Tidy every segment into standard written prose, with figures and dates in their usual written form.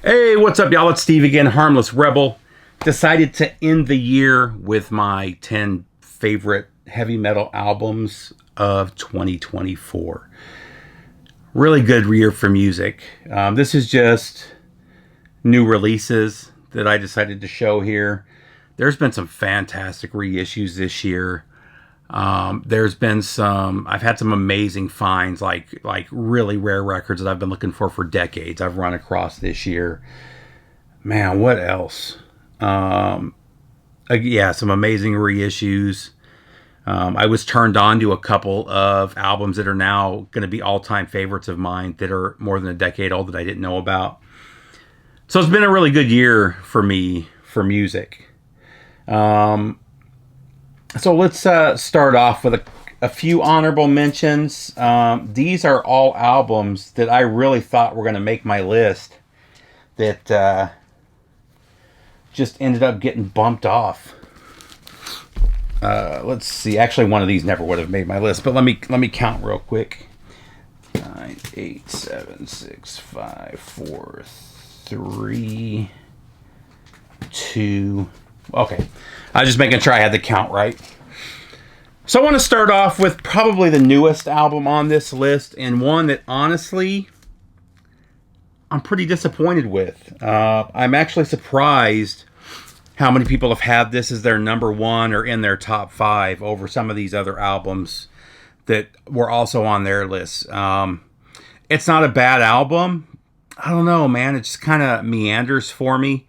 Hey, what's up, y'all? It's Steve again, Harmless Rebel. Decided to end the year with my 10 favorite heavy metal albums of 2024. Really good year for music. This is just new releases that I decided to show here. There's been some fantastic reissues this year. There's been I've had some amazing finds, like really rare records that I've been looking for decades. I've run across this year. Man, what else? Yeah, some amazing reissues. I was turned on to a couple of albums that are now going to be all-time favorites of mine that are more than a decade old that I didn't know about. So it's been a really good year for me for music. So let's start off with a few honorable mentions. These are all albums that I really thought were going to make my list that just ended up getting bumped off. Let's see. Actually, one of these never would have made my list, but let me count real quick. 9, 8, 7, 6, 5, 4, 3, 2. Okay. I was just making sure I had the count right. So I want to start off with probably the newest album on this list, and one that honestly I'm pretty disappointed with. I'm actually surprised how many people have had this as their number one or in their top 5 over some of these other albums that were also on their list. It's not a bad album. I don't know, man. It just kind of meanders for me.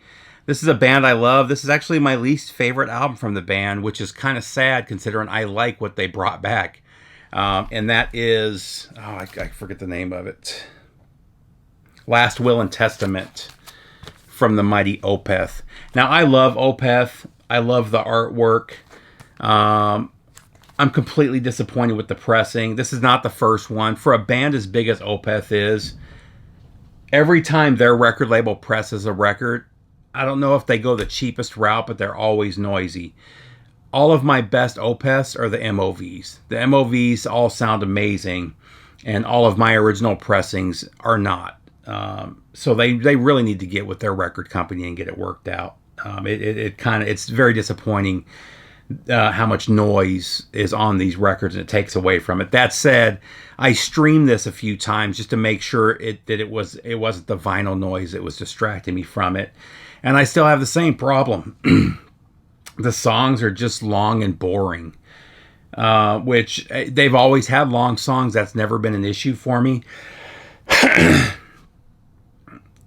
This is a band I love. This is actually my least favorite album from the band, which is kind of sad considering I like what they brought back. And that is, I forget the name of it. Last Will and Testament from the mighty Opeth. Now, I love Opeth. I love the artwork. I'm completely disappointed with the pressing. This is not the first one. For a band as big as Opeth is, every time their record label presses a record, I don't know if they go the cheapest route, but they're always noisy. All of my best Opeths are the MOVs. The MOVs all sound amazing, and all of my original pressings are not. So they really need to get with their record company and get it worked out. It's very disappointing how much noise is on these records, and it takes away from it. That said, I streamed this a few times just to make sure that it wasn't the vinyl noise that was distracting me from it. And I still have the same problem. The songs are just long and boring, which they've always had long songs. That's never been an issue for me.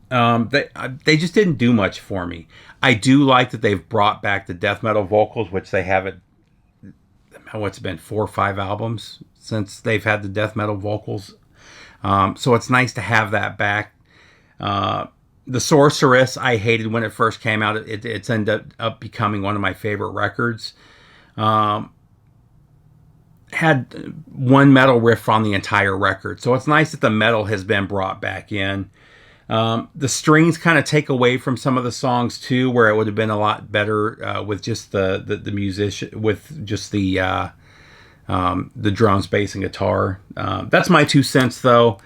They just didn't do much for me. I do like that they've brought back the death metal vocals, which they haven't. What's it been 4 or 5 albums since they've had the death metal vocals. So it's nice to have that back. The Sorceress, I hated when it first came out. It's ended up becoming one of my favorite records. Had one metal riff on the entire record. So it's nice that the metal has been brought back in. The strings kind of take away from some of the songs too, where it would have been a lot better with just the musician, with just the drums, bass, and guitar. That's my 2 cents, though.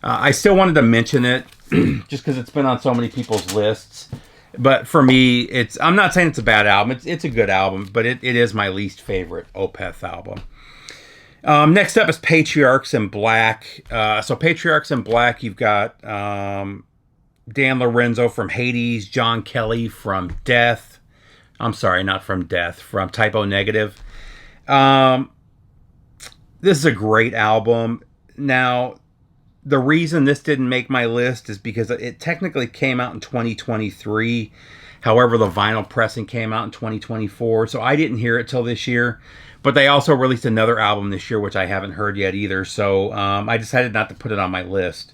I still wanted to mention it just because it's been on so many people's lists. But for me, I'm not saying it's a bad album. It's a good album, but it is my least favorite Opeth album. Next up is Patriarchs Black. So Patriarchs Black, you've got Dan Lorenzo from Hades, John Kelly from Death. I'm sorry, not from Death, from Typo Negative. This is a great album. Now, the reason this didn't make my list is because it technically came out in 2023. However, the vinyl pressing came out in 2024, so I didn't hear it till this year. But they also released another album this year, which I haven't heard yet either. So I decided not to put it on my list.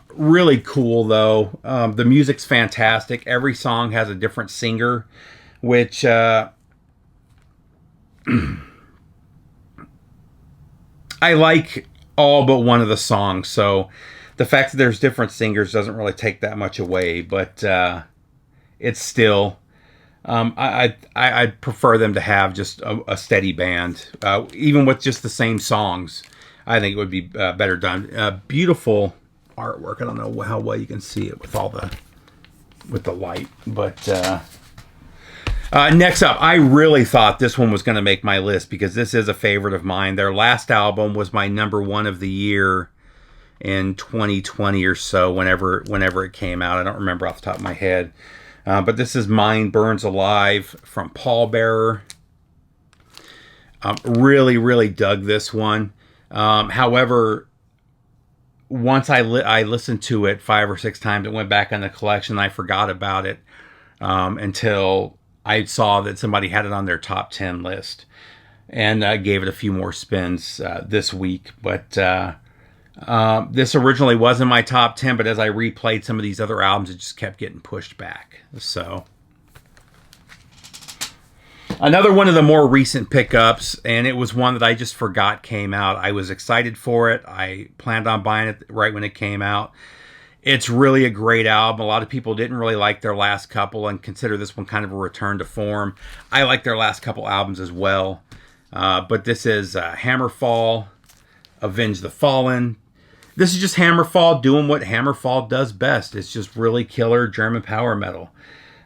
Really cool, though. The music's fantastic. Every song has a different singer, which I like all but one of the songs. So the fact that there's different singers doesn't really take that much away. But it's still... I'd prefer them to have just a steady band, even with just the same songs. I think it would be better done. Beautiful artwork. I don't know how well you can see it with all the the light. But next up, I really thought this one was going to make my list because this is a favorite of mine. Their last album was my #1 of the year in 2020 or so, whenever it came out. I don't remember off the top of my head. But this is Mind Burns Alive from Pallbearer. Really, really dug this one. However, once I listened to it 5 or 6 times, it went back in the collection. I forgot about it until I saw that somebody had it on their top 10 list, and I gave it a few more spins this week. But this originally was in my top 10, but as I replayed some of these other albums, it just kept getting pushed back. So another one of the more recent pickups, and it was one that I just forgot came out. I was excited for it. I planned on buying it right when it came out. It's really a great album. A lot of people didn't really like their last couple and consider this one kind of a return to form. I like their last couple albums as well. But this is Hammerfall, Avenge the Fallen. This is just Hammerfall doing what Hammerfall does best. It's just really killer German power metal.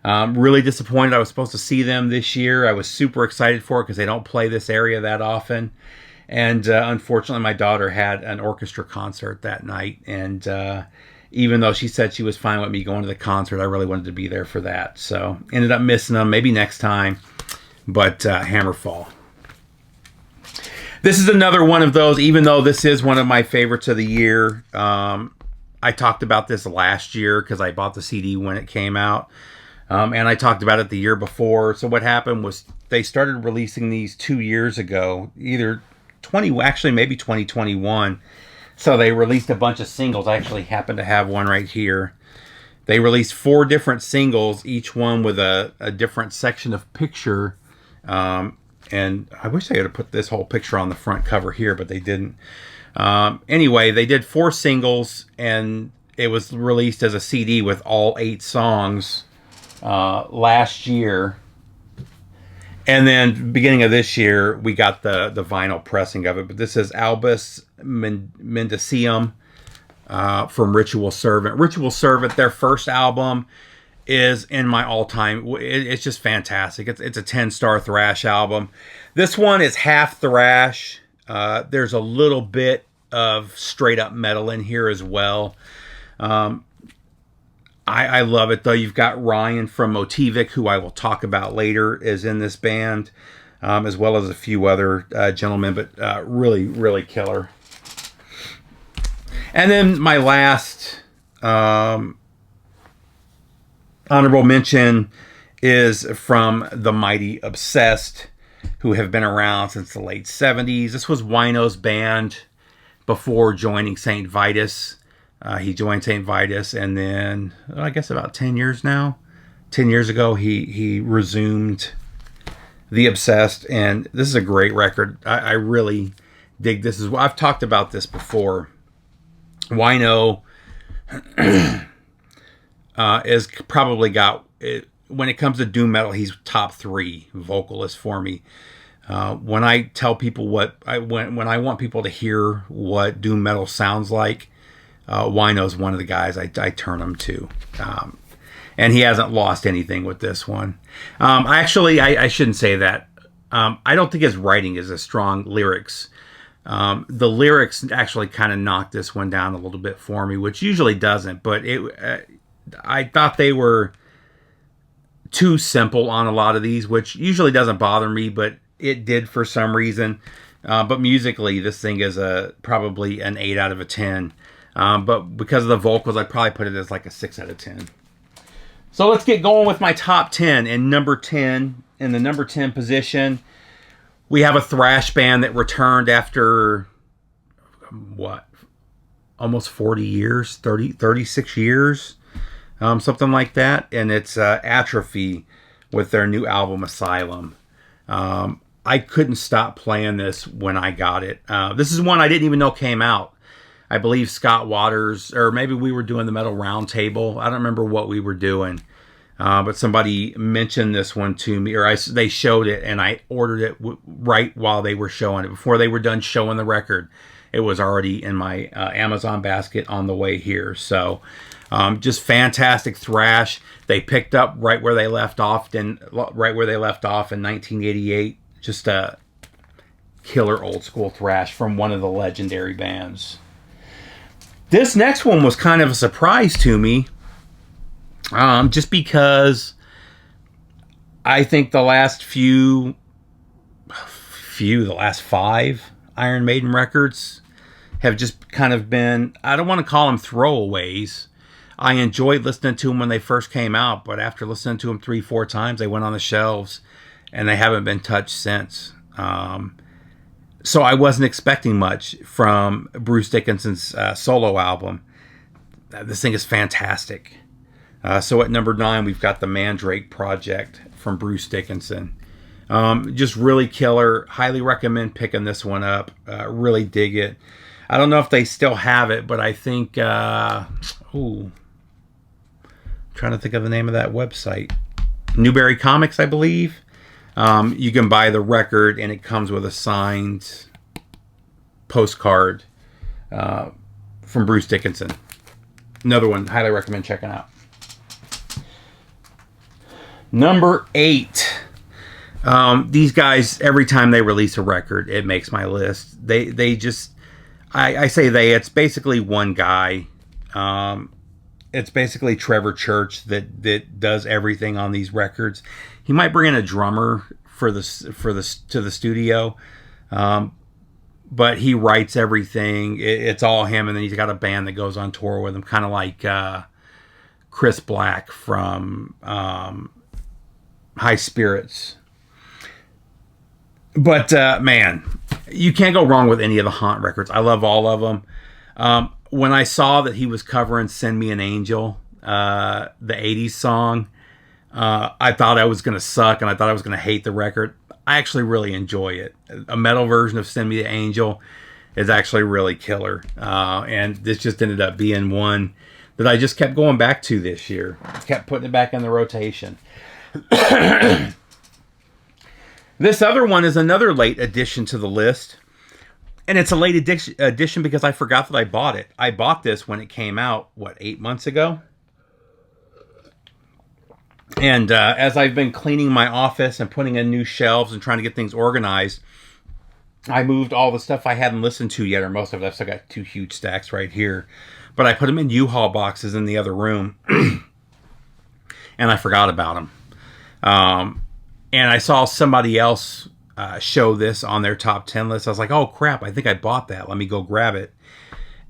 Really disappointed I was supposed to see them this year. I was super excited for it because they don't play this area that often. And unfortunately, my daughter had an orchestra concert that night. And even though she said she was fine with me going to the concert, I really wanted to be there for that. So ended up missing them. Maybe next time. But Hammerfall. This is another one of those, even though this is one of my favorites of the year. I talked about this last year because I bought the CD when it came out. And I talked about it the year before. So what happened was they started releasing these 2 years ago, actually maybe 2021. So they released a bunch of singles. I actually happen to have one right here. They released 4 different singles, each one with a different section of picture. And I wish they had put this whole picture on the front cover here, but they didn't. Anyway, they did 4 singles, and it was released as a CD with all 8 songs last year. And then beginning of this year, we got the vinyl pressing of it. But this is Albus Mendicium from Ritual Servant. Ritual Servant, their first album, is in my all-time. It's just fantastic. It's a 10-star thrash album. This one is half thrash. There's a little bit of straight-up metal in here as well. I love it, though. You've got Ryan from Motivic, who I will talk about later, is in this band, as well as a few other gentlemen, but really, really killer. And then my last honorable mention is from the mighty Obsessed, who have been around since the late 70s. This was Wino's band before joining St. Vitus. He joined St. Vitus, and then, I guess about 10 years now. 10 years ago, he resumed the Obsessed, and this is a great record. I really dig this as well. I've talked about this before. Wino is probably got, when it comes to doom metal, he's top 3 vocalist for me. When I tell people when I want people to hear what doom metal sounds like, Wino's one of the guys I turn them to. And he hasn't lost anything with this one. I shouldn't say that. I don't think his writing is as strong lyrics. The lyrics actually kind of knocked this one down a little bit for me, which usually doesn't, but I thought they were too simple on a lot of these, which usually doesn't bother me, but it did for some reason. But musically, this thing is probably an 8 out of a 10. But because of the vocals, I'd probably put it as like a 6 out of 10. So let's get going with my top 10. And number 10, in the number 10 position, we have a thrash band that returned after, almost 40 years, 36 years, something like that. And it's Atrophy with their new album, Asylum. I couldn't stop playing this when I got it. This is one I didn't even know came out. I believe Scott Waters, or maybe we were doing the Metal Roundtable. I don't remember what we were doing. But somebody mentioned this one to me, or they showed it, and I ordered it right while they were showing it. Before they were done showing the record, it was already in my Amazon basket on the way here. So Just fantastic thrash. They picked up right where they left off in 1988. Just a killer old school thrash from one of the legendary bands. This next one was kind of a surprise to me, just because I think the last the last 5 Iron Maiden records have just kind of been, I don't want to call them throwaways. I enjoyed listening to them when they first came out, but after listening to them 3-4 times, they went on the shelves, and they haven't been touched since. So I wasn't expecting much from Bruce Dickinson's solo album. This thing is fantastic. So at number 9, we've got the Mandrake Project from Bruce Dickinson. Just really killer. Highly recommend picking this one up. Really dig it. I don't know if they still have it, but I think... trying to think of the name of that website. Newberry Comics, I believe. You can buy the record, and it comes with a signed postcard from Bruce Dickinson. Another one, highly recommend checking out. Number 8. These guys, every time they release a record, it makes my list. They just, I say they, it's basically one guy. It's basically Trevor Church that does everything on these records. He might bring in a drummer to the studio, but he writes everything. It's all him, and then he's got a band that goes on tour with him, kind of like Chris Black from High Spirits. But man, you can't go wrong with any of the Haunt records. I love all of them. When I saw that he was covering "Send Me an Angel," the '80s song, I thought I was going to suck, and I thought I was going to hate the record. I actually really enjoy it. A metal version of "Send Me the Angel" is actually really killer, and this just ended up being one that I just kept going back to this year. Kept putting it back in the rotation. This other one is another late addition to the list. And it's a late addition because I forgot that I bought it. I bought this when it came out, 8 months ago? And as I've been cleaning my office and putting in new shelves and trying to get things organized, I moved all the stuff I hadn't listened to yet, or most of it. I've still got 2 huge stacks right here. But I put them in U-Haul boxes in the other room. And I forgot about them. And I saw somebody else show this on their top 10 list. I was like, oh crap, I think I bought that. Let me go grab it.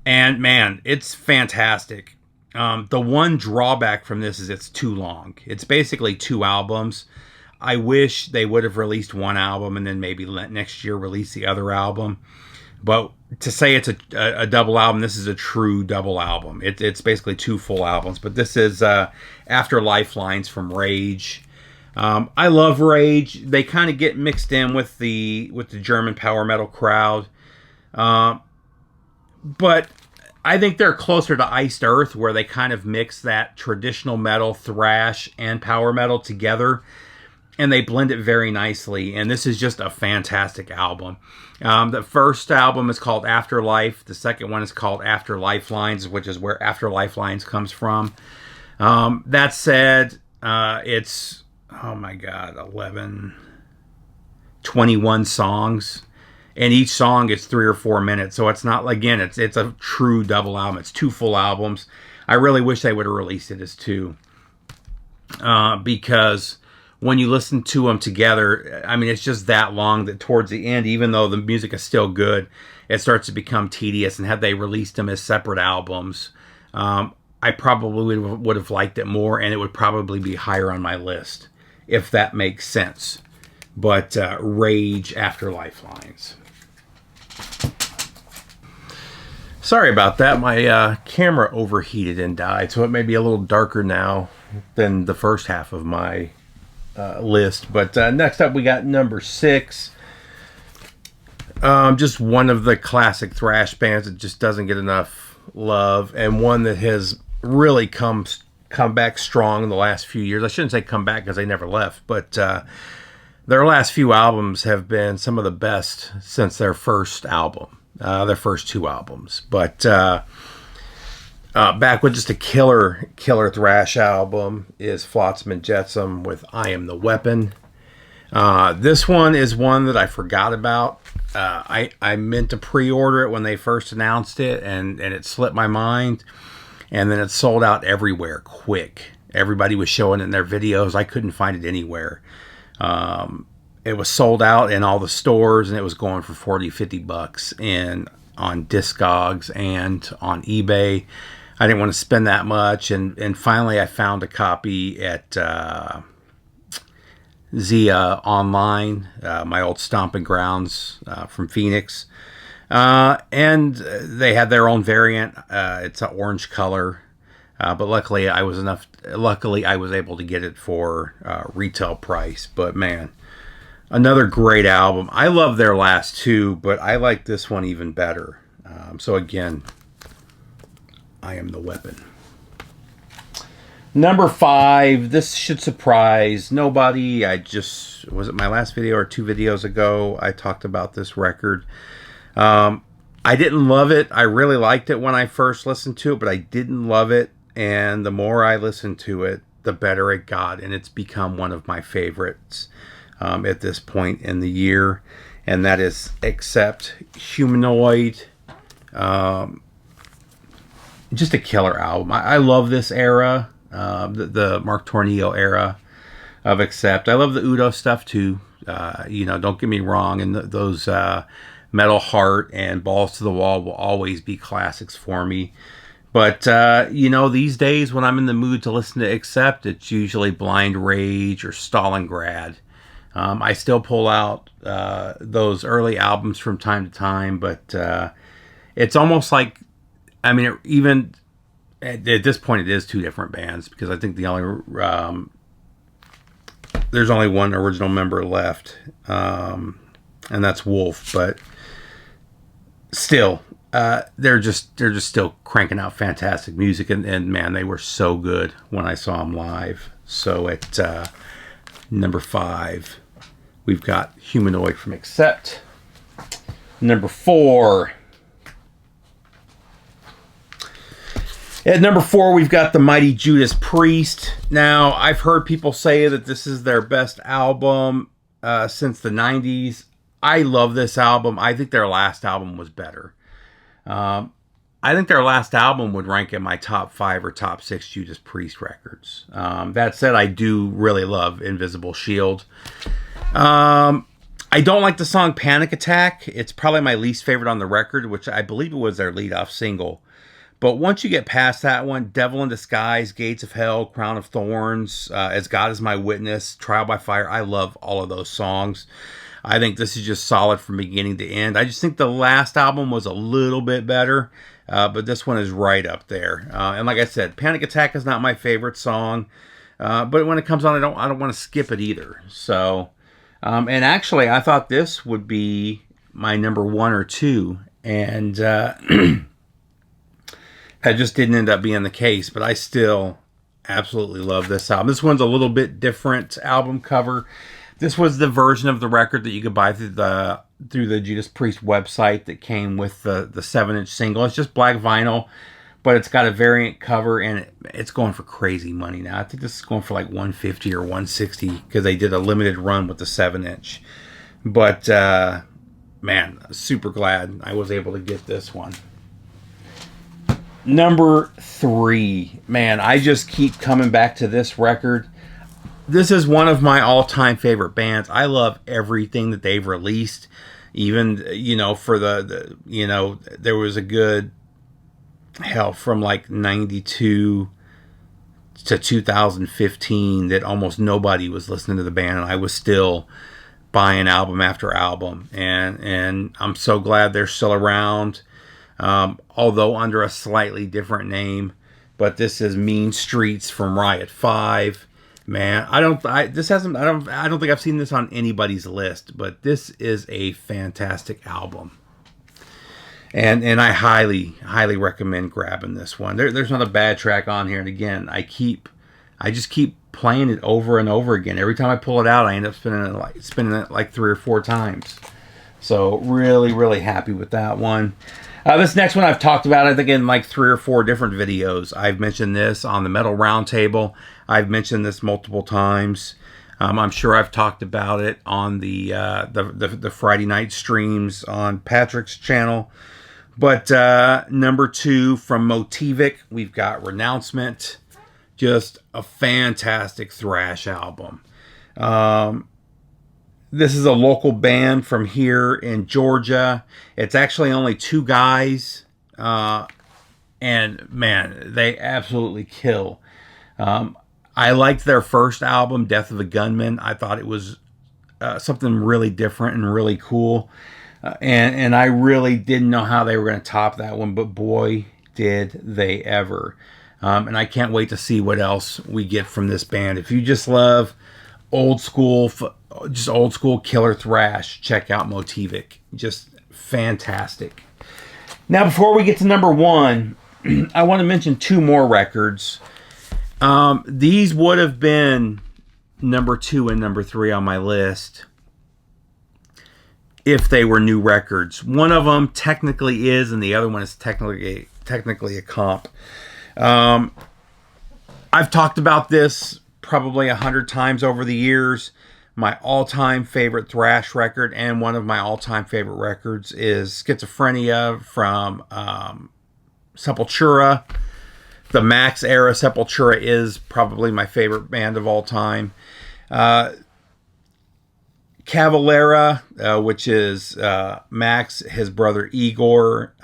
And man, it's fantastic. The one drawback from this is it's too long. It's basically 2 albums. I wish they would have released one album and then maybe next year release the other album. But to say it's a double album, this is a true double album. It's basically 2 full albums. But this is After Lifelines from Rage. I love Rage. They kind of get mixed in with the German power metal crowd. But I think they're closer to Iced Earth, where they kind of mix that traditional metal, thrash, and power metal together. And they blend it very nicely. And this is just a fantastic album. The first album is called Afterlife. The second one is called After Lifelines, which is where After Lifelines comes from. That said, it's... oh my God, 21 songs. And each song is 3 or 4 minutes. So it's not, again, it's a true double album. It's 2 full albums. I really wish they would have released it as 2. Because when you listen to them together, I mean, it's just that long that towards the end, even though the music is still good, it starts to become tedious. And had they released them as separate albums, I probably would have liked it more, and it would probably be higher on my list, if that makes sense. But Rage, After Lifelines. Sorry about that. My camera overheated and died, so it may be a little darker now than the first half of my list. But next up, we got number 6. Just one of the classic thrash bands that just doesn't get enough love, and one that has really come back strong in the last few years. I shouldn't say come back because they never left, but their last few albums have been some of the best since their first album, their first 2 albums. But back with just a killer thrash album is Flotsam and Jetsam with I Am the Weapon. This one is one that I forgot about. I meant to pre-order it when they first announced it, and it slipped my mind. And then it sold out everywhere quick. Everybody was showing it in their videos. I couldn't find it anywhere. It was sold out in all the stores, and it was going for $40-50 on Discogs and on eBay. I didn't want to spend that much, and finally I found a copy at Zia Online, my old stomping grounds from Phoenix. And they had their own variant. It's an orange color. But luckily I was able to get it for retail price. But man, another great album. I love their last two, but I like this one even better. So again, I Am the Weapon. Number 5, this should surprise nobody. Was it my last video or 2 videos ago? I talked about this record. I didn't love it. I really liked it when I first listened to it, but I didn't love it. And the more I listened to it, the better it got. And it's become one of my favorites at this point in the year. And that is Accept, Humanoid. Just a killer album. I love this era. The Mark Tornillo era of Accept. I love the Udo stuff too. Don't get me wrong. And those Metal Heart and Balls to the Wall will always be classics for me. But, these days when I'm in the mood to listen to Accept, it's usually Blind Rage or Stalingrad. I still pull out those early albums from time to time, but it's almost like, even at this point it is 2 different bands, because I think there's only one original member left, and that's Wolf. But still, they're just still cranking out fantastic music, and man, they were so good when I saw them live. So at number 5, we've got Humanoid from Accept. Number 4. At number 4, we've got the mighty Judas Priest. Now, I've heard people say that this is their best album since the 90s. I love this album. I think their last album was better. I think their last album would rank in my top 5 or top 6 Judas Priest records. That said, I do really love Invisible Shield. I don't like the song Panic Attack. It's probably my least favorite on the record, which I believe it was their lead-off single. But once you get past that one, Devil in Disguise, Gates of Hell, Crown of Thorns, As God Is My Witness, Trial by Fire, I love all of those songs. I think this is just solid from beginning to end. I just think the last album was a little bit better, but this one is right up there. And like I said, Panic Attack is not my favorite song, but when it comes on, I don't want to skip it either. So, and actually, I thought this would be my number 1 or 2, and that just didn't end up being the case. But I still absolutely love this album. This one's a little bit different album cover. This was the version of the record that you could buy through the Judas Priest website that came with the 7-inch single. It's just black vinyl, but it's got a variant cover, and it's going for crazy money now. I think this is going for like $150 or $160 because they did a limited run with the 7-inch. But man, super glad I was able to get this one. Number 3, man, I just keep coming back to this record. This is one of my all-time favorite bands. I love everything that they've released. Even, for there was a good, from like 92 to 2015 that almost nobody was listening to the band, and I was still buying album after album. And I'm so glad they're still around, although under a slightly different name. But this is Mean Streets from Riot 5. Man, I don't think I've seen this on anybody's list, but this is a fantastic album. And I highly recommend grabbing this one. There's not a bad track on here, and again, I just keep playing it over and over again. Every time I pull it out, I end up spinning it like 3 or 4 times. So really, really happy with that one. This next one I've talked about, I think, in like 3 or 4 different videos. I've mentioned this on the Metal Roundtable. I've mentioned this multiple times. I'm sure I've talked about it on the Friday night streams on Patrick's channel. But number 2 from Motivic, we've got Renouncement. Just a fantastic thrash album. This is a local band from here in Georgia. It's actually only 2 guys. And man, they absolutely kill. I liked their first album, Death of a Gunman. I thought it was something really different and really cool. And I really didn't know how they were going to top that one, but boy, did they ever. And I can't wait to see what else we get from this band. If you just love old school killer thrash, check out Motivic. Just fantastic. Now, before we get to number 1, I want to mention 2 more records. These would have been number 2 and number 3 on my list if they were new records. One of them technically is, and the other one is technically a comp. I've talked about this probably 100 times over the years. My all-time favorite thrash record and one of my all-time favorite records is Schizophrenia from Sepultura. The Max era Sepultura is probably my favorite band of all time. Cavalera, which is Max, his brother Igor,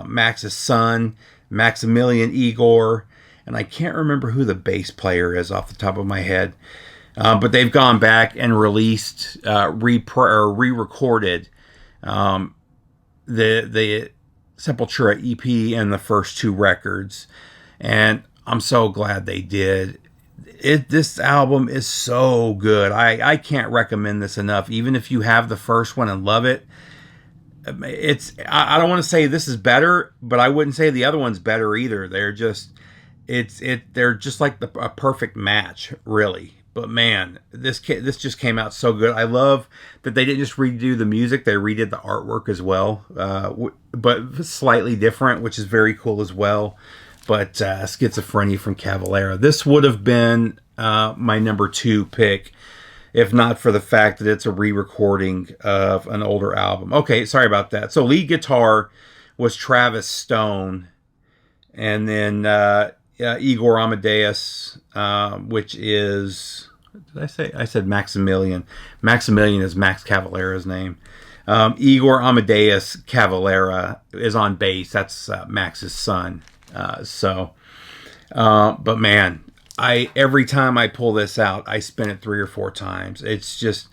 Max's son, Maximilian Igor, and I can't remember who the bass player is off the top of my head. But they've gone back and released, re-recorded the Sepultura EP and the first 2 records. And I'm so glad they did. This album is so good. I can't recommend this enough. Even if you have the first one and love it, I don't want to say this is better, but I wouldn't say the other one's better either. They're just like a perfect match, really. But man, this just came out so good. I love that they didn't just redo the music; they redid the artwork as well, but slightly different, which is very cool as well. But Schizophrenia from Cavalera. This would have been my number 2 pick, if not for the fact that it's a re-recording of an older album. Okay, sorry about that. So lead guitar was Travis Stone, and then Igor Amadeus, which is... Did I say? I said Maximilian. Maximilian is Max Cavalera's name. Igor Amadeus Cavalera is on bass. That's Max's son. But man, every time I pull this out, I spin it 3 or 4 times. It's just,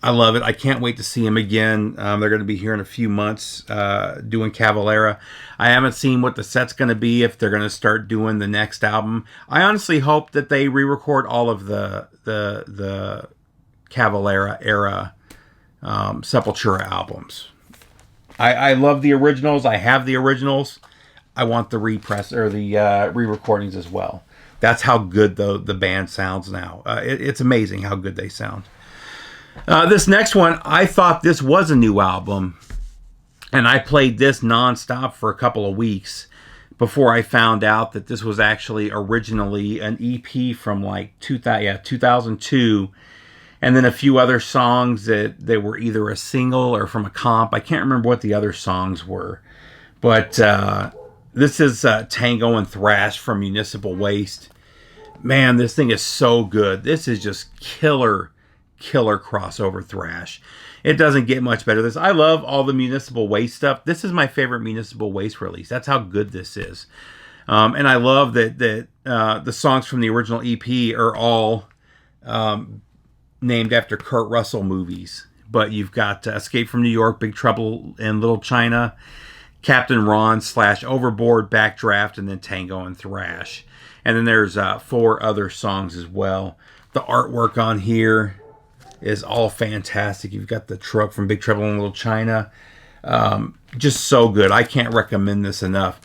I love it. I can't wait to see him again. They're going to be here in a few months doing Cavalera. I haven't seen what the set's going to be, if they're going to start doing the next album. I honestly hope that they re-record all of the Cavalera era Sepultura albums. I love the originals. I have the originals. I want the repress or the re-recordings as well. That's how good the band sounds now. It's amazing how good they sound. This next one, I thought this was a new album, and I played this nonstop for a couple of weeks before I found out that this was actually originally an EP from like 2002, and then a few other songs that they were either a single or from a comp. I can't remember what the other songs were, but this is Tango and Thrash from Municipal Waste. Man, this thing is so good. This is just killer crossover thrash. It doesn't get much better than this. I love all the Municipal Waste stuff. This is my favorite Municipal Waste release. That's how good this is. And I love that the songs from the original EP are all named after Kurt Russell movies. But you've got Escape from New York, Big Trouble in Little China, Captain Ron / Overboard, Backdraft, and then Tango and Thrash. And then there's 4 other songs as well. The artwork on here is all fantastic. You've got the truck from Big Trouble in Little China. Just so good. I can't recommend this enough.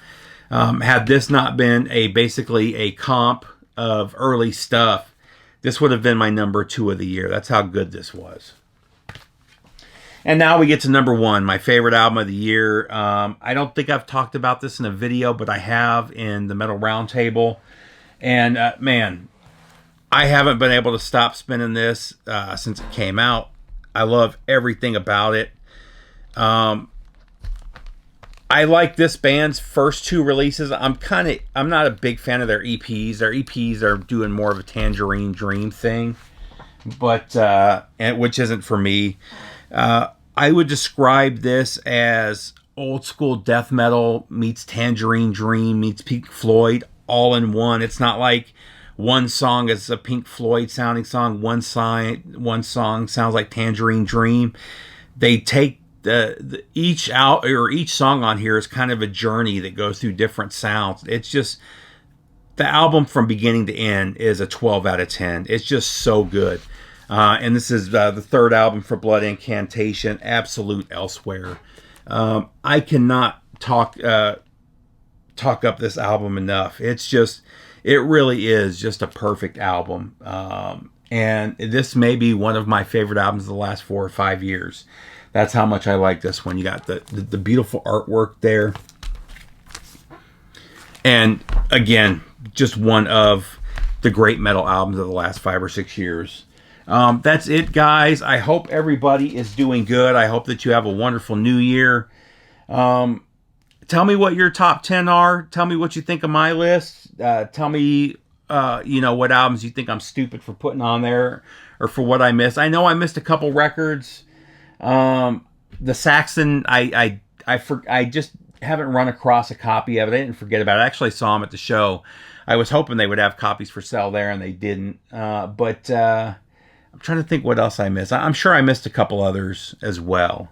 Had this not been basically a comp of early stuff, this would have been my number 2 of the year. That's how good this was. And now we get to number one, my favorite album of the year. I don't think I've talked about this in a video, but I have in the Metal Roundtable. And man, I haven't been able to stop spinning this since it came out. I love everything about it. I like this band's first two releases. I'm not a big fan of their EPs. Their EPs are doing more of a Tangerine Dream thing, but which isn't for me. I would describe this as old school death metal meets Tangerine Dream meets Pink Floyd all in one. It's not like one song is a Pink Floyd sounding song, one song sounds like Tangerine Dream. They take each song on here is kind of a journey that goes through different sounds. It's just, the album from beginning to end is a 12 out of 10. It's just so good. And this is the third album for Blood Incantation, Absolute Elsewhere. I cannot talk up this album enough. It really is just a perfect album. And this may be one of my favorite albums of the last 4 or 5 years. That's how much I like this one. You got the beautiful artwork there. And again, just one of the great metal albums of the last 5 or 6 years. That's it, guys. I hope everybody is doing good. I hope that you have a wonderful new year. Tell me what your top 10 are. Tell me what you think of my list. Tell me, what albums you think I'm stupid for putting on there or for what I missed. I know I missed a couple records. The Saxon, I just haven't run across a copy of it. I didn't forget about it. I actually saw them at the show. I was hoping they would have copies for sale there, and they didn't. But I'm trying to think what else I missed. I'm sure I missed a couple others as well.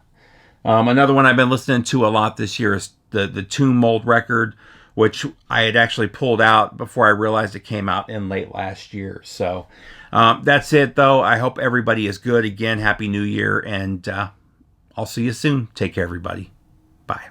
Another one I've been listening to a lot this year is the Tomb Mold record, which I had actually pulled out before I realized it came out in late last year. So that's it, though. I hope everybody is good. Again, Happy New Year, and I'll see you soon. Take care, everybody. Bye.